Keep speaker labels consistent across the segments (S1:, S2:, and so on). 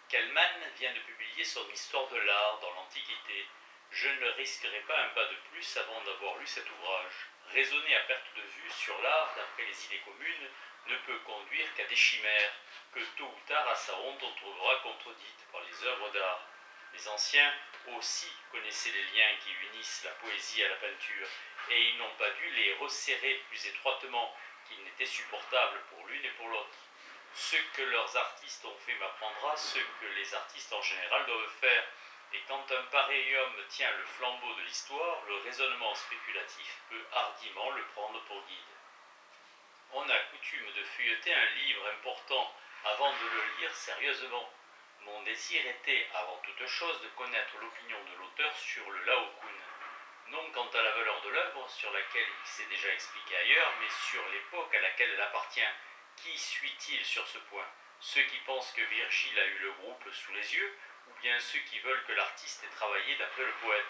S1: Kellman vient de publier son Histoire de l'art dans l'Antiquité. Je ne risquerai pas un pas de plus avant d'avoir lu cet ouvrage. Raisonner à perte de vue sur l'art d'après les idées communes ne peut conduire qu'à des chimères, que tôt ou tard à sa honte on trouvera contredites par les œuvres d'art. Les anciens aussi connaissaient les liens qui unissent la poésie à la peinture, et ils n'ont pas dû les resserrer plus étroitement qu'il n'était supportable pour l'une et pour l'autre. Ce que leurs artistes ont fait m'apprendra ce que les artistes en général doivent faire, et quand un pareil homme tient le flambeau de l'histoire, le raisonnement spéculatif peut hardiment le prendre pour guide. On a coutume de feuilleter un livre important avant de le lire sérieusement. Mon désir était, avant toute chose, de connaître l'opinion de l'auteur sur le Laocoon. Non quant à la valeur de l'œuvre, sur laquelle il s'est déjà expliqué ailleurs, mais sur l'époque à laquelle elle appartient. Qui suit-il sur ce point? Ceux qui pensent que Virgile a eu le groupe sous les yeux, ou bien ceux qui veulent que l'artiste ait travaillé d'après le poète?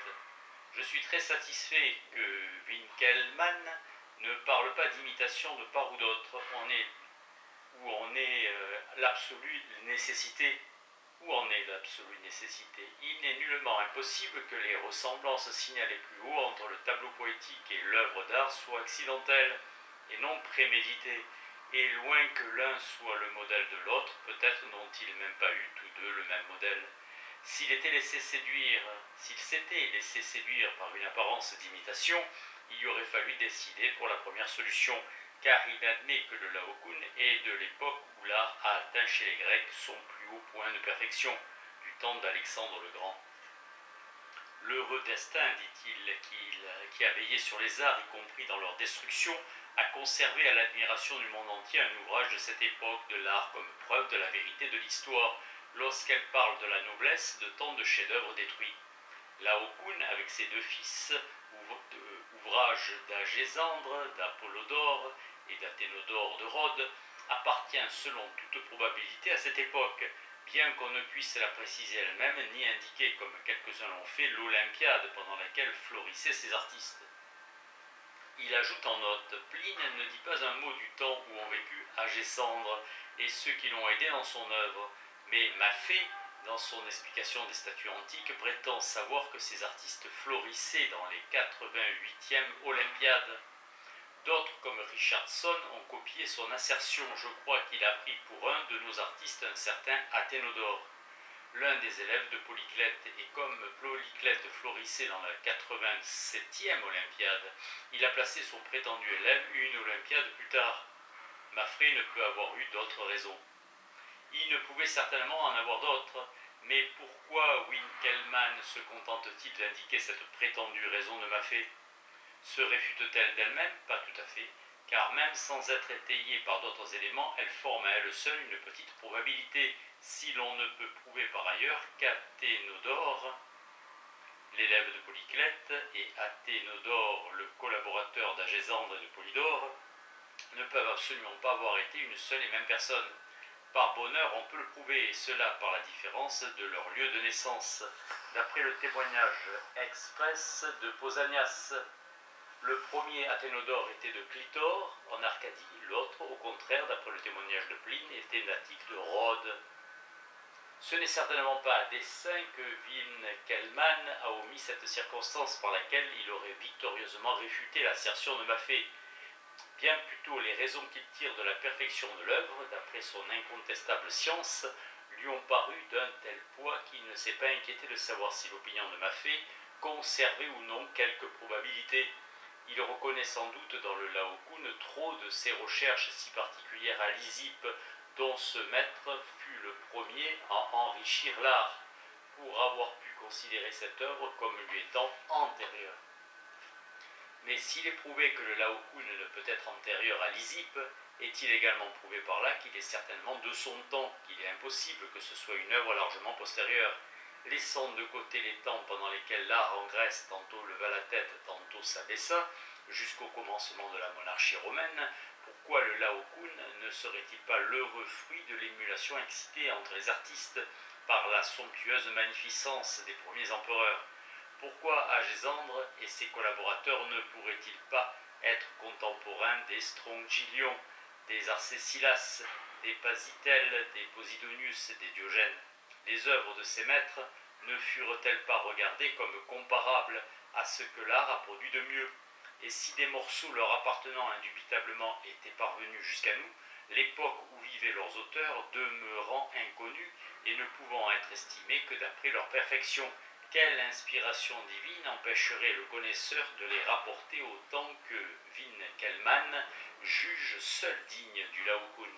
S1: Je suis très satisfait que Winckelmann ne parle pas d'imitation de part ou d'autre, où en est l'absolue nécessité. Il n'est nullement impossible que les ressemblances signalées plus haut entre le tableau poétique et l'œuvre d'art soient accidentelles et non préméditées, et loin que l'un soit le modèle de l'autre, peut-être n'ont-ils même pas eu tous deux le même modèle. S'il s'était laissé séduire par une apparence d'imitation, il y aurait fallu décider pour la première solution, car il admet que le Laocoon est de l'époque où l'art a atteint chez les Grecs son plus haut point de perfection, du temps d'Alexandre le Grand. L'heureux destin, dit-il, qui a veillé sur les arts, y compris dans leur destruction, a conservé à l'admiration du monde entier un ouvrage de cette époque de l'art comme preuve de la vérité de l'histoire, lorsqu'elle parle de la noblesse de tant de chefs-d'œuvre détruits. Laocoon, avec ses deux fils, ouvrage d'Agésandre, d'Apollodore et d'Athénodore de Rhodes, appartient selon toute probabilité à cette époque, bien qu'on ne puisse la préciser elle-même ni indiquer, comme quelques-uns l'ont fait, l'Olympiade pendant laquelle florissaient ces artistes. Il ajoute en note, Pline ne dit pas un mot du temps où ont vécu Agésandre et ceux qui l'ont aidé dans son œuvre, mais Maffei, dans son explication des statues antiques, prétend savoir que ces artistes florissaient dans les 88e Olympiades. D'autres, comme Richardson, ont copié son assertion. Je crois qu'il a pris pour un de nos artistes un certain Athénodore, l'un des élèves de Polyclète, et comme Polyclète florissait dans la 87e Olympiade, il a placé son prétendu élève une Olympiade plus tard. Maffei ne peut avoir eu d'autres raisons. Il ne pouvait certainement en avoir d'autres, mais pourquoi Winckelmann se contente-t-il d'indiquer cette prétendue raison de Maffei? Se réfute-t-elle d'elle-même? Pas tout à fait, car même sans être étayée par d'autres éléments, elle forme à elle seule une petite probabilité, si l'on ne peut prouver par ailleurs qu'Athénodore, l'élève de Polyclète, et Athénodore, le collaborateur d'Agésandre et de Polydore, ne peuvent absolument pas avoir été une seule et même personne. Par bonheur, on peut le prouver, et cela par la différence de leur lieu de naissance. D'après le témoignage express de Pausanias, le premier Athénodore était de Clitor, en Arcadie, l'autre, au contraire, d'après le témoignage de Pline, était natif de Rhodes. Ce n'est certainement pas à dessein que Winckelmann a omis cette circonstance par laquelle il aurait victorieusement réfuté l'assertion de Maffei. Bien plutôt les raisons qu'il tire de la perfection de l'œuvre, d'après son incontestable science, lui ont paru d'un tel poids qu'il ne s'est pas inquiété de savoir si l'opinion de Maffei conservait ou non quelque probabilité. Il reconnaît sans doute dans le Laocoon trop de ces recherches si particulières à Lysippe, dont ce maître fut le premier à enrichir l'art, pour avoir pu considérer cette œuvre comme lui étant antérieure. Mais s'il est prouvé que le Laocoon ne peut être antérieur à Lysippe, est-il également prouvé par là qu'il est certainement de son temps, qu'il est impossible que ce soit une œuvre largement postérieure? Laissant de côté les temps pendant lesquels l'art en Grèce tantôt leva la tête, tantôt s'abaissa, jusqu'au commencement de la monarchie romaine, pourquoi le Laocoon ne serait-il pas l'heureux fruit de l'émulation excitée entre les artistes par la somptueuse magnificence des premiers empereurs? Pourquoi Agésandre et ses collaborateurs ne pourraient-ils pas être contemporains des Strongylion, des Arcésilas, des Pasitèle, des Posidonius et des Diogènes? Les œuvres de ces maîtres ne furent-elles pas regardées comme comparables à ce que l'art a produit de mieux? Et si des morceaux leur appartenant indubitablement étaient parvenus jusqu'à nous, l'époque où vivaient leurs auteurs demeurant inconnue et ne pouvant être estimés que d'après leur perfection, quelle inspiration divine empêcherait le connaisseur de les rapporter autant que Winckelmann juge seul digne du Laocoon?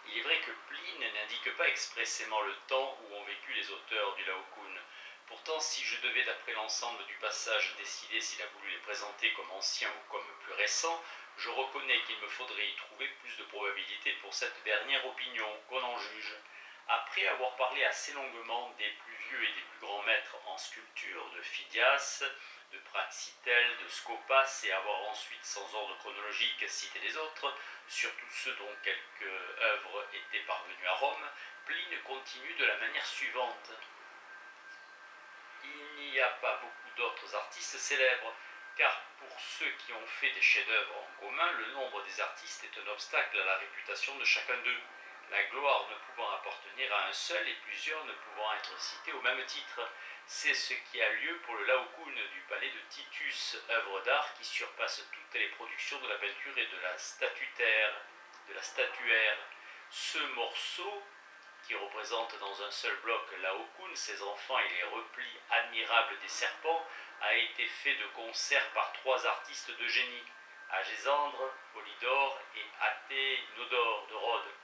S1: Il est vrai que Pline n'indique pas expressément le temps où ont vécu les auteurs du Laocoon. Pourtant, si je devais, d'après l'ensemble du passage, décider s'il a voulu les présenter comme anciens ou comme plus récents, je reconnais qu'il me faudrait y trouver plus de probabilité pour cette dernière opinion, qu'on en juge. Après avoir parlé assez longuement des plus vieux et des plus grands maîtres en sculpture, de Phidias, de Praxitèle, de Scopas, et avoir ensuite, sans ordre chronologique, cité les autres, surtout ceux dont quelques œuvres étaient parvenues à Rome, Pline continue de la manière suivante. Il n'y a pas beaucoup d'autres artistes célèbres, car pour ceux qui ont fait des chefs-d'œuvre en commun, le nombre des artistes est un obstacle à la réputation de chacun d'eux, la gloire ne pouvant appartenir à un seul et plusieurs ne pouvant être cités au même titre. C'est ce qui a lieu pour le Laocoon du palais de Titus, œuvre d'art qui surpasse toutes les productions de la peinture et de la statuaire. Ce morceau, qui représente dans un seul bloc Laocoon, ses enfants et les replis admirables des serpents, a été fait de concert par 3 artistes de génie, Agésandre, Polydore et Athénodore de Rhodes.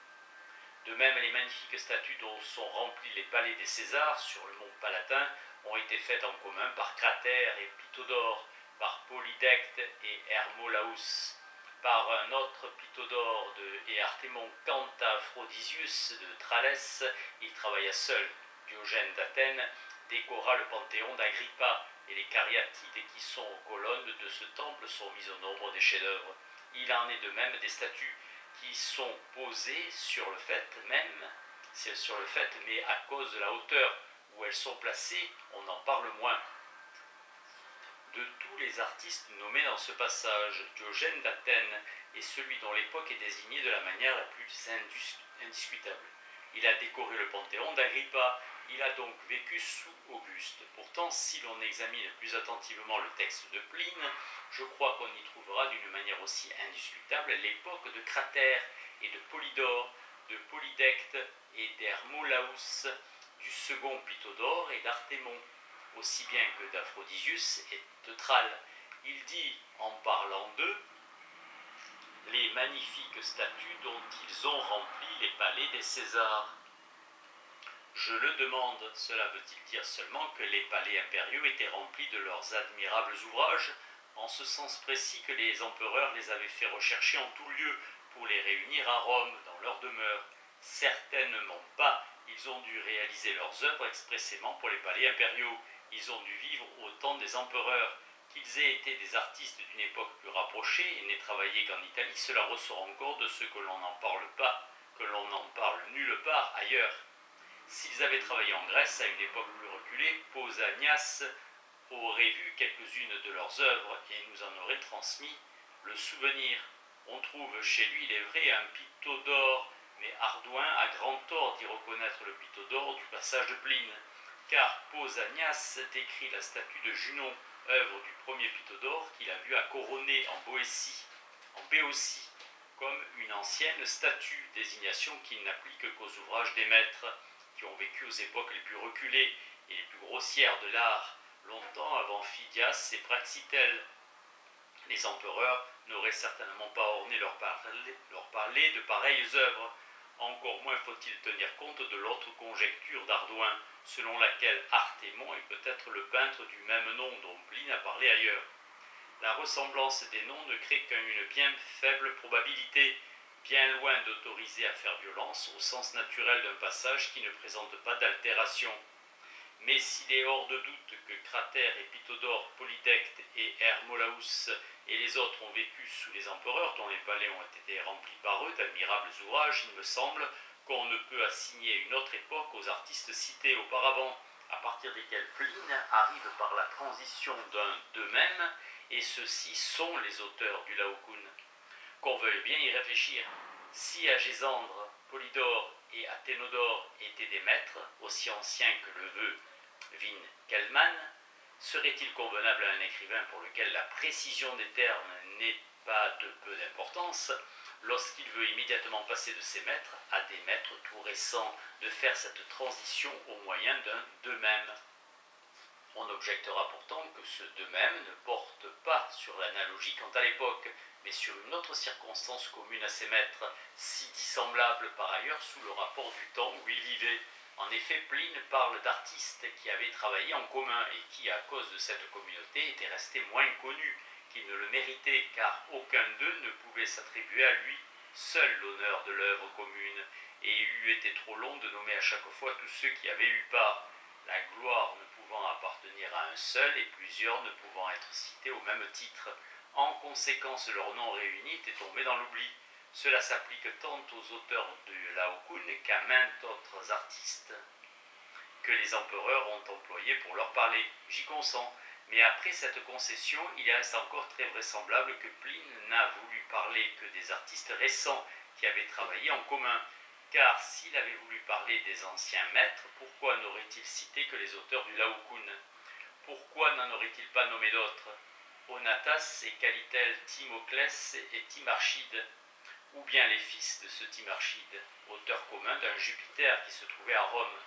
S1: De même, les magnifiques statues dont sont remplis les palais des Césars sur le mont Palatin ont été faites en commun par Cratère et Pythodore, par Polydecte et Hermolaus, par un autre Pythodore et Artémon. Quant à Aphrodisius de Tralès, il travailla seul. Diogène d'Athènes décora le panthéon d'Agrippa, et les cariatides qui sont aux colonnes de ce temple sont mises au nombre des chefs-d'œuvre. Il en est de même des statues qui sont posées sur le fait même, mais à cause de la hauteur où elles sont placées, on en parle moins. De tous les artistes nommés dans ce passage, Diogène d'Athènes est celui dont l'époque est désignée de la manière la plus indiscutable. Il a décoré le panthéon d'Agrippa, il a donc vécu sous Auguste. Pourtant, si l'on examine plus attentivement le texte de Pline, je crois qu'on y trouvera d'une manière aussi indiscutable l'époque de Cratère et de Polydore, de Polydecte et d'Hermolaus, du second Pythodore et d'Artémon, aussi bien que d'Aphrodisius et de Trale. Il dit, en parlant d'eux, les magnifiques statues dont ils ont rempli les palais des Césars. Je le demande, cela veut-il dire seulement que les palais impériaux étaient remplis de leurs admirables ouvrages, en ce sens précis que les empereurs les avaient fait rechercher en tout lieu pour les réunir à Rome, dans leur demeure? Certainement pas, ils ont dû réaliser leurs œuvres expressément pour les palais impériaux. Ils ont dû vivre au temps des empereurs. Qu'ils aient été des artistes d'une époque plus rapprochée et n'aient travaillé qu'en Italie, cela ressort encore de ce que l'on n'en parle pas, que l'on n'en parle nulle part ailleurs. S'ils avaient travaillé en Grèce à une époque plus reculée, Pausanias aurait vu quelques-unes de leurs œuvres et nous en aurait transmis le souvenir. On trouve chez lui, il est vrai, un Pythodore, mais Ardouin a grand tort d'y reconnaître le Pythodore du passage de Pline, car Pausanias décrit la statue de Junon, œuvre du premier Pythodore qu'il a vu à Coronée en Béotie, comme une ancienne statue, désignation qu'il n'applique qu'aux ouvrages des maîtres qui ont vécu aux époques les plus reculées et les plus grossières de l'art, longtemps avant Phidias et Praxitèle. Les empereurs n'auraient certainement pas orné leur palais de pareilles œuvres. Encore moins faut-il tenir compte de l'autre conjecture d'Ardouin, selon laquelle Artémon est peut-être le peintre du même nom dont Pline a parlé ailleurs. La ressemblance des noms ne crée qu'une bien faible probabilité, bien loin d'autoriser à faire violence au sens naturel d'un passage qui ne présente pas d'altération. Mais s'il est hors de doute que Cratère et Pythodore, Polydecte et Hermolaus et les autres ont vécu sous les empereurs dont les palais ont été remplis par eux d'admirables ouvrages, il me semble qu'on ne peut assigner une autre époque aux artistes cités auparavant, à partir desquels Pline arrive par la transition d'un d'eux-mêmes, et ceux-ci sont les auteurs du Laocoon. Qu'on veuille bien y réfléchir. Si Agésandre, Polydore et Athénodore étaient des maîtres, aussi anciens que le veut Winckelmann, serait-il convenable à un écrivain pour lequel la précision des termes n'est pas de peu d'importance, lorsqu'il veut immédiatement passer de ses maîtres à des maîtres tout récents, de faire cette transition au moyen d'un de-même? On objectera pourtant que ce de même ne porte pas sur l'analogie quant à l'époque, mais sur une autre circonstance commune à ces maîtres, si dissemblable par ailleurs sous le rapport du temps où ils vivaient. En effet, Pline parle d'artistes qui avaient travaillé en commun et qui, à cause de cette communauté, étaient restés moins connus qu'ils ne le méritaient, car aucun d'eux ne pouvait s'attribuer à lui seul l'honneur de l'œuvre commune, et il eût été trop long de nommer à chaque fois tous ceux qui avaient eu part. La gloire ne pouvant appartenir à un seul et plusieurs ne pouvant être cités au même titre. En conséquence, leurs noms réunis étaient tombés dans l'oubli. Cela s'applique tant aux auteurs de Laocoon qu'à maintes autres artistes que les empereurs ont employés pour leur parler. J'y consens. Mais après cette concession, il reste encore très vraisemblable que Pline n'a voulu parler que des artistes récents qui avaient travaillé en commun. Car s'il avait voulu parler des anciens maîtres, pourquoi n'aurait-il cité que les auteurs du Laocoon? Pourquoi n'en aurait-il pas nommé d'autres? Onatas et Calitel, Timoclès et Timarchide, ou bien les fils de ce Timarchide, auteur commun d'un Jupiter qui se trouvait à Rome.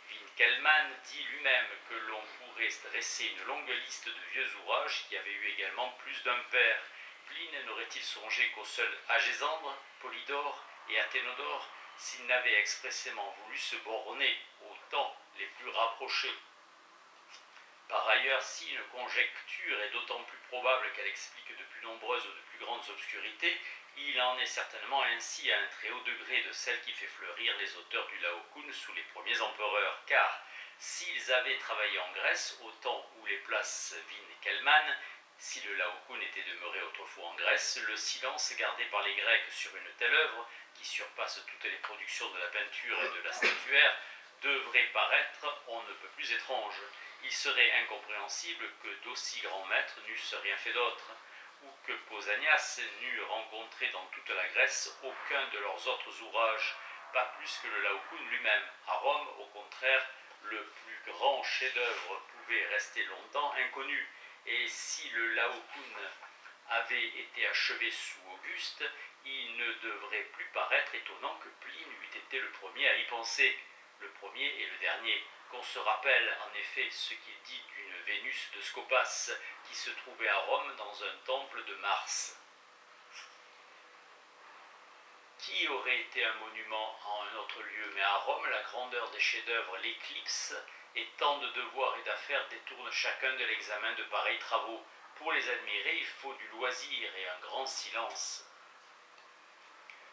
S1: Winckelmann dit lui-même que l'on pourrait dresser une longue liste de vieux ouvrages qui avaient eu également plus d'un père. Pline n'aurait-il songé qu'aux seuls Agésandre, Polydore et Athénodore, s'il n'avait expressément voulu se borner aux temps les plus rapprochés? Par ailleurs, si une conjecture est d'autant plus probable qu'elle explique de plus nombreuses ou de plus grandes obscurités, il en est certainement ainsi à un très haut degré de celle qui fait fleurir les auteurs du Laocoon sous les premiers empereurs, car s'ils avaient travaillé en Grèce au temps où les places Winckelmann, si le Laocoon était demeuré autrefois en Grèce, le silence gardé par les Grecs sur une telle œuvre, qui surpasse toutes les productions de la peinture et de la statuaire, devrait paraître on ne peut plus étrange. Il serait incompréhensible que d'aussi grands maîtres n'eussent rien fait d'autre, ou que Pausanias n'eût rencontré dans toute la Grèce aucun de leurs autres ouvrages, pas plus que le Laocoon lui-même. À Rome, au contraire, le plus grand chef-d'œuvre pouvait rester longtemps inconnu, et si le Laocoon avait été achevé sous Auguste, il ne devrait plus paraître étonnant que Pline eût été le premier à y penser, le premier et le dernier. Qu'on se rappelle en effet ce qu'il dit d'une Vénus de Scopas qui se trouvait à Rome dans un temple de Mars. Qui aurait été un monument en un autre lieu, mais à Rome, la grandeur des chefs-d'œuvre l'éclipse, et tant de devoirs et d'affaires détournent chacun de l'examen de pareils travaux. Pour les admirer, il faut du loisir et un grand silence.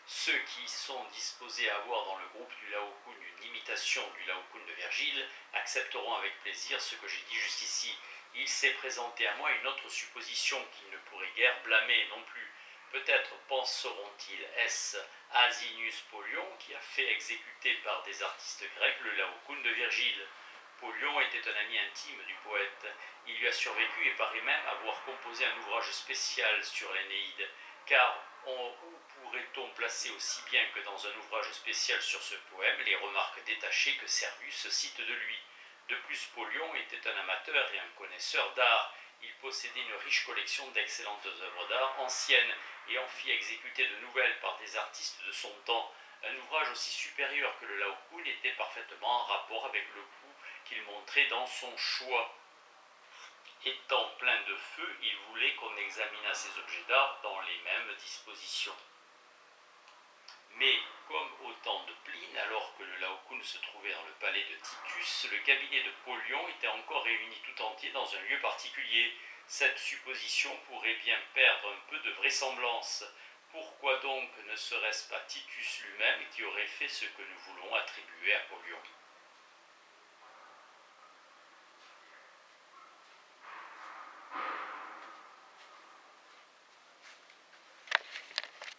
S1: Ceux qui sont disposés à voir dans le groupe du Laocoon une imitation du Laocoon de Virgile accepteront avec plaisir ce que j'ai dit jusqu'ici. Il s'est présenté à moi une autre supposition qu'ils ne pourraient guère blâmer non plus. Peut-être penseront-ils est-ce Asinius Polion qui a fait exécuter par des artistes grecs le Laocoon de Virgile. Polion était un ami intime du poète. Il lui a survécu et paraît même avoir composé un ouvrage spécial sur l'Énéide, car où pourrait-on placer aussi bien que dans un ouvrage spécial sur ce poème les remarques détachées que Servius cite de lui? De plus, Polion était un amateur et un connaisseur d'art. Il possédait une riche collection d'excellentes œuvres d'art anciennes et en fit exécuter de nouvelles par des artistes de son temps. Un ouvrage aussi supérieur que le Laocoon était parfaitement en rapport avec le goût qu'il montrait dans son choix. Étant plein de feu, il voulait qu'on examinât ces objets d'art dans les mêmes dispositions. Mais, comme au temps de Pline, alors que le Laocoon se trouvait dans le palais de Titus, le cabinet de Polion était encore réuni tout entier dans un lieu particulier. Cette supposition pourrait bien perdre un peu de vraisemblance. Pourquoi donc ne serait-ce pas Titus lui-même qui aurait fait ce que nous voulons attribuer à Polion ?